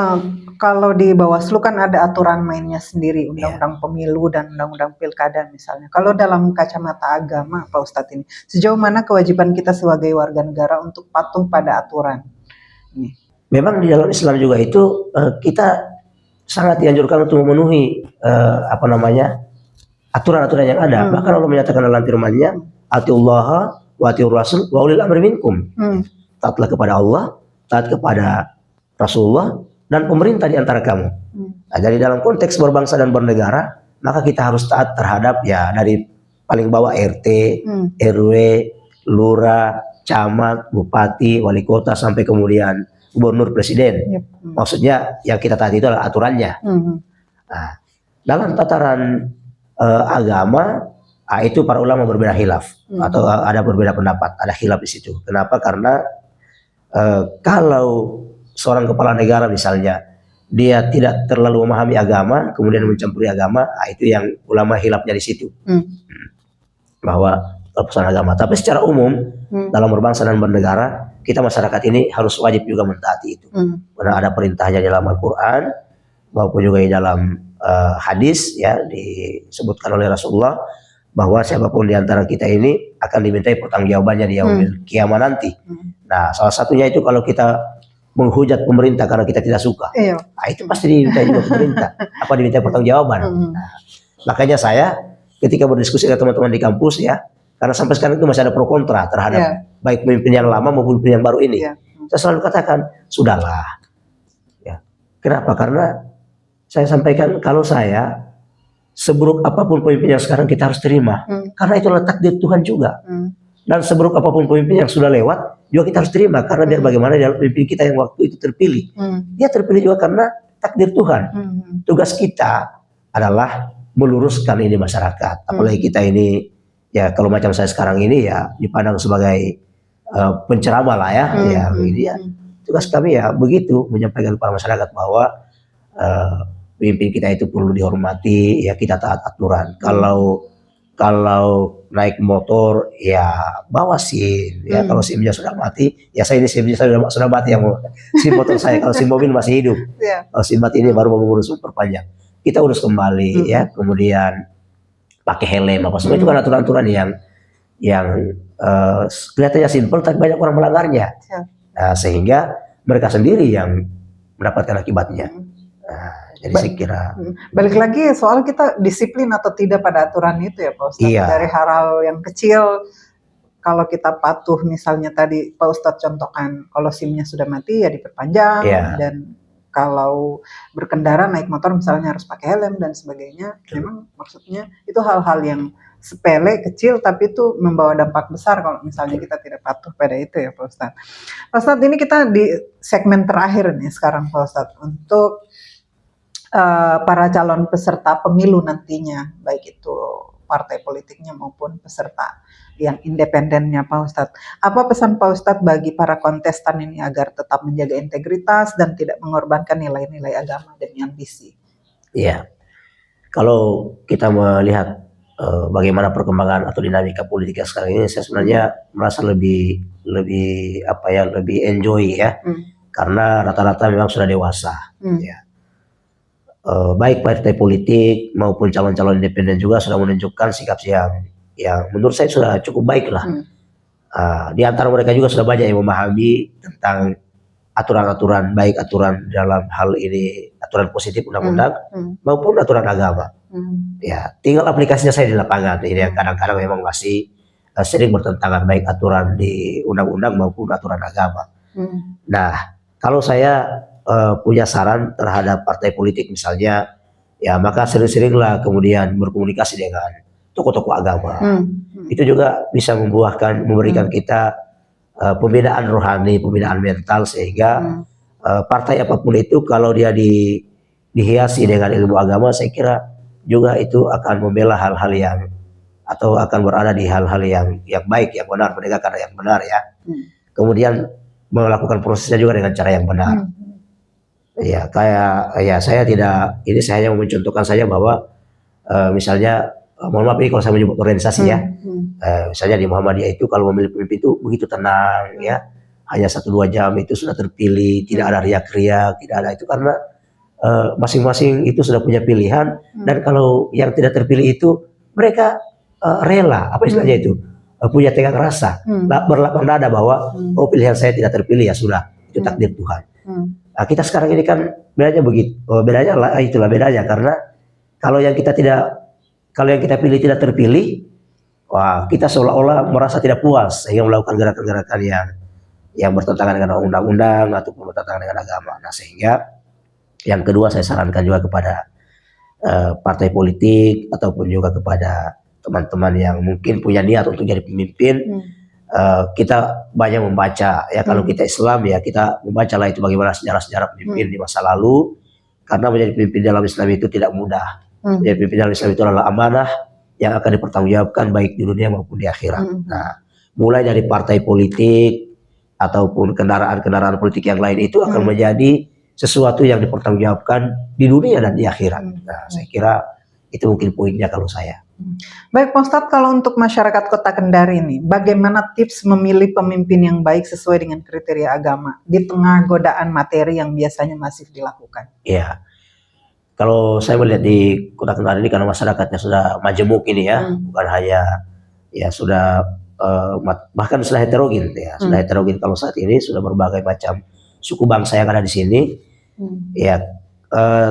kalau di Bawaslu kan ada aturan mainnya sendiri, undang-undang pemilu dan undang-undang pilkada misalnya. Kalau dalam kacamata agama, Pak Ustadz, ini sejauh mana kewajiban kita sebagai warga negara untuk patuh pada aturan ini? Memang di dalam Islam juga itu kita sangat dianjurkan untuk memenuhi apa namanya aturan-aturan yang ada. Bahkan Allah menyatakan dalam firman-Nya, "Atiullaha wa atiur rasul wa ulil amri minkum." Taatlah kepada Allah, taat kepada Rasulullah dan pemerintah di antara kamu. Nah, jadi dalam konteks berbangsa dan bernegara, maka kita harus taat terhadap ya dari paling bawah RT, RW, lurah, camat, bupati, wali kota, sampai kemudian gubernur, presiden. Yep. Maksudnya yang kita taati itu adalah aturannya. Nah, dalam tataran agama, itu para ulama berbeda khilaf atau ada berbeda pendapat, ada khilaf di situ. Kenapa? Karena kalau seorang kepala negara misalnya dia tidak terlalu memahami agama, kemudian mencampuri agama, itu yang ulama khilafnya di situ. Bahwa pesan agama. Tapi secara umum dalam berbangsa dan bernegara, kita masyarakat ini harus wajib juga mentaati itu. Karena ada perintahnya dalam Al-Quran maupun juga di dalam hadis, ya, disebutkan oleh Rasulullah bahwa siapapun di antara kita ini akan dimintai pertanggungjawabannya di yaumil kiamat nanti. Nah, salah satunya itu kalau kita menghujat pemerintah karena kita tidak suka, nah, itu pasti diminta juga pemerintah, apa diminta pertanggungjawaban. Nah, makanya saya ketika berdiskusi dengan teman-teman di kampus, ya, karena sampai sekarang itu masih ada pro kontra terhadap baik pemimpin yang lama maupun pemimpin yang baru ini. Saya selalu katakan, sudahlah. Ya. Kenapa? Karena saya sampaikan, kalau saya, seburuk apapun pemimpin yang sekarang kita harus terima. Karena itu adalah takdir Tuhan juga. Dan seburuk apapun pemimpin yang sudah lewat, juga kita harus terima. Karena biar bagaimana pemimpin kita yang waktu itu terpilih. Dia terpilih juga karena takdir Tuhan. Tugas kita adalah meluruskan ini masyarakat. Apalagi kita ini, ya kalau macam saya sekarang ini, ya dipandang sebagai penceramah lah, ya. Tugas kami ya begitu, menyampaikan kepada masyarakat bahwa pemimpin kita itu perlu dihormati, ya kita taat aturan. Kalau naik motor, ya bawa SIM, ya kalau SIM-nya sudah mati, ya saya ini SIM-nya sudah mati, yang SIM motor saya, kalau SIM mobil masih hidup. Kalau SIM mati ini baru mau mengurus perpanjang. Kita urus kembali, ya, kemudian pakai helm apa semua, itu kan aturan-aturan yang kelihatannya simpel tapi banyak orang melanggarnya. Nah, sehingga mereka sendiri yang mendapatkan akibatnya. Nah, jadi saya kira balik lagi soal kita disiplin atau tidak pada aturan itu, ya Pak Ustadz. Dari hal yang kecil, kalau kita patuh, misalnya tadi Pak Ustadz contohkan, kalau SIM-nya sudah mati ya diperpanjang, dan kalau berkendara naik motor misalnya harus pakai helm dan sebagainya. Memang maksudnya itu hal-hal yang sepele, kecil, tapi itu membawa dampak besar kalau misalnya kita tidak patuh pada itu, ya Pak Ustadz. Pak Ustadz, ini kita di segmen terakhir nih sekarang Pak Ustadz, untuk para calon peserta pemilu nantinya, baik itu partai politiknya maupun peserta yang independennya, Pak Ustadz. Apa pesan Pak Ustadz bagi para kontestan ini agar tetap menjaga integritas dan tidak mengorbankan nilai-nilai agama demi ambisi? Iya, kalau kita melihat bagaimana perkembangan atau dinamika politik sekarang ini, saya sebenarnya merasa lebih enjoy, ya, karena rata-rata memang sudah dewasa, ya. Baik partai politik maupun calon-calon independen juga sudah menunjukkan sikap yang menurut saya sudah cukup baik lah. Di antara mereka juga sudah banyak yang memahami tentang aturan-aturan, baik aturan dalam hal ini aturan positif undang-undang maupun aturan agama. Ya, tinggal aplikasinya saya di lapangan ini yang kadang-kadang memang masih sering bertentangan, baik aturan di undang-undang maupun aturan agama. Nah, kalau saya punya saran terhadap partai politik misalnya, ya maka sering-seringlah kemudian berkomunikasi dengan tokoh-tokoh agama. Itu juga bisa memberikan kita pembinaan rohani, pembinaan mental, sehingga partai apapun itu kalau dia dihiasi dengan ilmu agama, saya kira juga itu akan membela hal-hal yang, atau akan berada di hal-hal yang baik, yang benar, menegakkan yang benar, ya. Kemudian melakukan prosesnya juga dengan cara yang benar. Ya, saya tidak, ini saya hanya mencontohkan saja bahwa misalnya, mohon maaf ini kalau saya menyebut organisasi, ya, misalnya di Muhammadiyah itu kalau memilih pemimpin itu begitu tenang, ya, hanya 1-2 jam itu sudah terpilih, tidak ada riak-riak, tidak ada itu, karena masing-masing itu sudah punya pilihan, dan kalau yang tidak terpilih itu mereka rela, apa istilahnya itu, punya tekad rasa, berlapang dada bahwa pilihan saya tidak terpilih, ya sudah, itu takdir Tuhan. Nah, kita sekarang ini kan bedanya begitu, itulah bedanya, karena kalau yang kita pilih tidak terpilih, wah, kita seolah-olah merasa tidak puas sehingga melakukan gerakan-gerakan yang bertentangan dengan undang-undang ataupun bertentangan dengan agama. Nah, sehingga yang kedua saya sarankan juga kepada partai politik ataupun juga kepada teman-teman yang mungkin punya niat untuk jadi pemimpin, kita banyak membaca ya, kalau kita Islam ya kita membaca lah itu bagaimana sejarah-sejarah pemimpin di masa lalu, karena menjadi pemimpin dalam Islam itu tidak mudah. Menjadi pemimpin dalam Islam itu adalah amanah yang akan dipertanggungjawabkan baik di dunia maupun di akhirat. Nah, mulai dari partai politik ataupun kendaraan-kendaraan politik yang lain itu akan menjadi sesuatu yang dipertanggungjawabkan di dunia dan di akhirat. Nah, saya kira itu mungkin poinnya kalau saya. Baik Pak Ustadz, kalau untuk masyarakat Kota Kendari ini, bagaimana tips memilih pemimpin yang baik sesuai dengan kriteria agama di tengah godaan materi yang biasanya masif dilakukan? Iya, kalau saya melihat di Kota Kendari ini karena masyarakatnya sudah majemuk ini ya, bukan hanya ya sudah bahkan sudah heterogen ya, sudah heterogen kalau saat ini sudah berbagai macam suku bangsa yang ada di sini. Ya,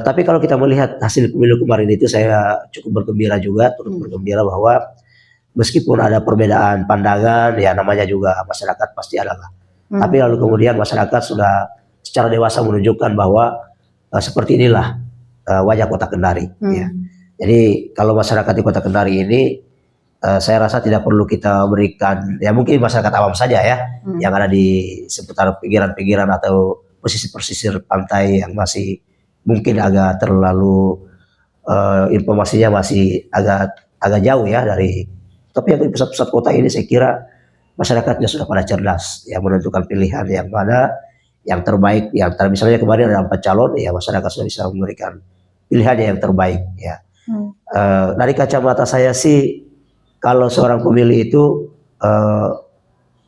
tapi kalau kita melihat hasil pemilu kemarin itu saya cukup bergembira juga, turut bergembira bahwa meskipun ada perbedaan pandangan, ya namanya juga masyarakat pasti ada lah. Tapi lalu kemudian masyarakat sudah secara dewasa menunjukkan bahwa seperti inilah wajah Kota Kendari. Ya. Jadi kalau masyarakat di Kota Kendari ini, saya rasa tidak perlu kita berikan, ya mungkin masyarakat awam saja ya, yang ada di seputar pinggiran-pinggiran atau pesisir-pesisir pantai yang masih mungkin agak terlalu informasinya masih agak jauh ya dari. Tapi yang di pusat-pusat kota ini saya kira masyarakatnya sudah pada cerdas, yang menentukan pilihan yang mana yang terbaik. Yang misalnya kemarin ada 4 calon, ya masyarakat sudah bisa memberikan pilihannya yang terbaik. Ya. Dari kacamata saya sih, kalau seorang pemilih itu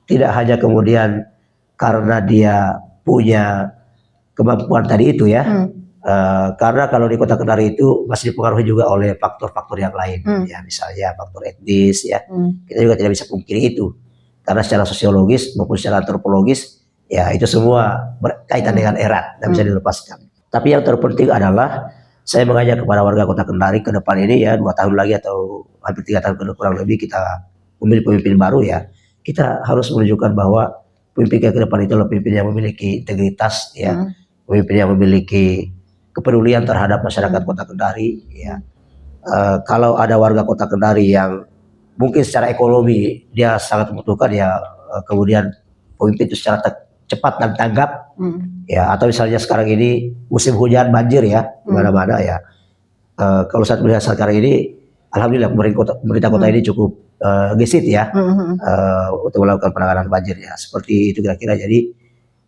tidak hanya kemudian karena dia punya kemampuan tadi itu ya, karena kalau di Kota Kendari itu masih dipengaruhi juga oleh faktor-faktor yang lain, ya misalnya faktor etnis ya, kita juga tidak bisa pungkiri itu, karena secara sosiologis maupun secara antropologis ya itu semua berkaitan dengan erat dan bisa dilepaskan. Tapi yang terpenting adalah saya mengajak kepada warga Kota Kendari ke depan ini ya, 2 tahun lagi atau hampir 3 tahun ke depan kurang lebih kita memilih pemimpin baru ya, kita harus menunjukkan bahwa pemimpin ke depan itu adalah pemimpin yang memiliki integritas ya, pemimpin yang memiliki kepedulian terhadap masyarakat Kota Kendari ya. Kalau ada warga Kota Kendari yang mungkin secara ekonomi dia sangat membutuhkan ya, kemudian pemimpin itu secara cepat dan tanggap ya, atau misalnya sekarang ini musim hujan banjir ya mana-mana ya, kalau saya melihat sekarang ini alhamdulillah pemerintah kota ini cukup gesit ya untuk melakukan penanganan banjir ya, seperti itu kira-kira. Jadi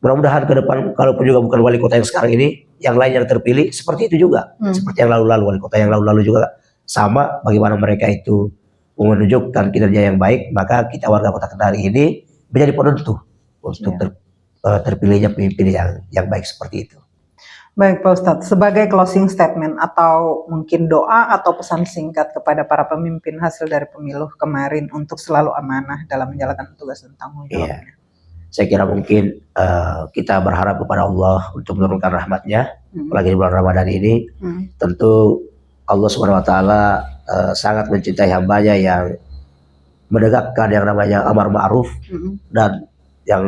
mudah-mudahan ke depan kalaupun juga bukan wali kota yang sekarang ini, yang lain yang terpilih seperti itu juga, seperti yang lalu-lalu, wali kota yang lalu-lalu juga sama, bagaimana mereka itu menunjukkan kinerja yang baik, maka kita warga Kota Kendari ini menjadi penentu untuk terpilihnya pemimpin yang baik seperti itu. Baik Pak Ustadz, sebagai closing statement atau mungkin doa atau pesan singkat kepada para pemimpin hasil dari pemilu kemarin untuk selalu amanah dalam menjalankan tugas dan tanggung jawabnya. Saya kira mungkin kita berharap kepada Allah untuk menurunkan rahmatnya, apalagi di bulan Ramadan ini. Tentu Allah SWT sangat mencintai hambanya yang menegakkan yang namanya amar ma'ruf dan yang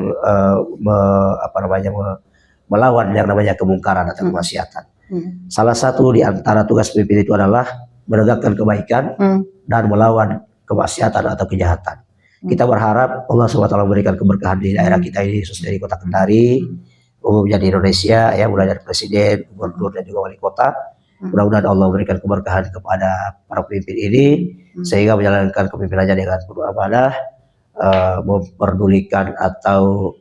melawan yang namanya kemungkaran atau kemaksiatan. Salah satu di antara tugas pemimpin itu adalah menegakkan kebaikan dan melawan kemaksiatan atau kejahatan. Kita berharap Allah SWT memberikan keberkahan di daerah kita ini, khususnya di Kota Kendari, umumnya di Indonesia ya, mulai dari presiden, gubernur dan juga wali kota. Mudah-mudahan Allah memberikan keberkahan kepada para pemimpin ini sehingga menjalankan kepemimpinannya dengan penuh amanah, memperdulikan atau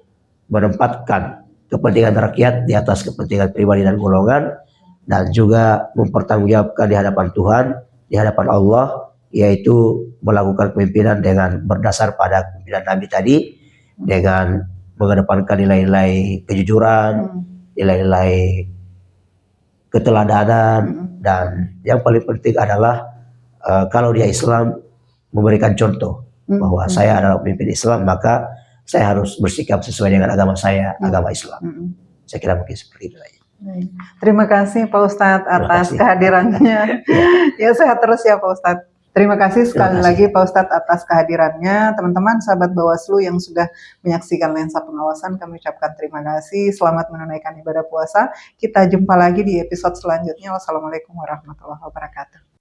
menempatkan kepentingan rakyat di atas kepentingan pribadi dan golongan, dan juga mempertanggungjawabkan di hadapan Tuhan, di hadapan Allah, yaitu melakukan kepemimpinan dengan berdasar pada kepemimpinan Nabi tadi, dengan mengedepankan nilai-nilai kejujuran, nilai-nilai keteladanan, dan yang paling penting adalah kalau dia Islam memberikan contoh bahwa saya adalah pemimpin Islam, maka saya harus bersikap sesuai dengan agama saya, agama Islam. Saya kira mungkin seperti itu aja. Terima kasih Pak Ustadz atas kehadirannya. Ya, sehat terus ya Pak Ustadz. Terima kasih sekali lagi Pak Ustadz atas kehadirannya. Teman-teman sahabat Bawaslu yang sudah menyaksikan lensa pengawasan, kami ucapkan terima kasih. Selamat menunaikan ibadah puasa. Kita jumpa lagi di episode selanjutnya. Wassalamualaikum warahmatullahi wabarakatuh.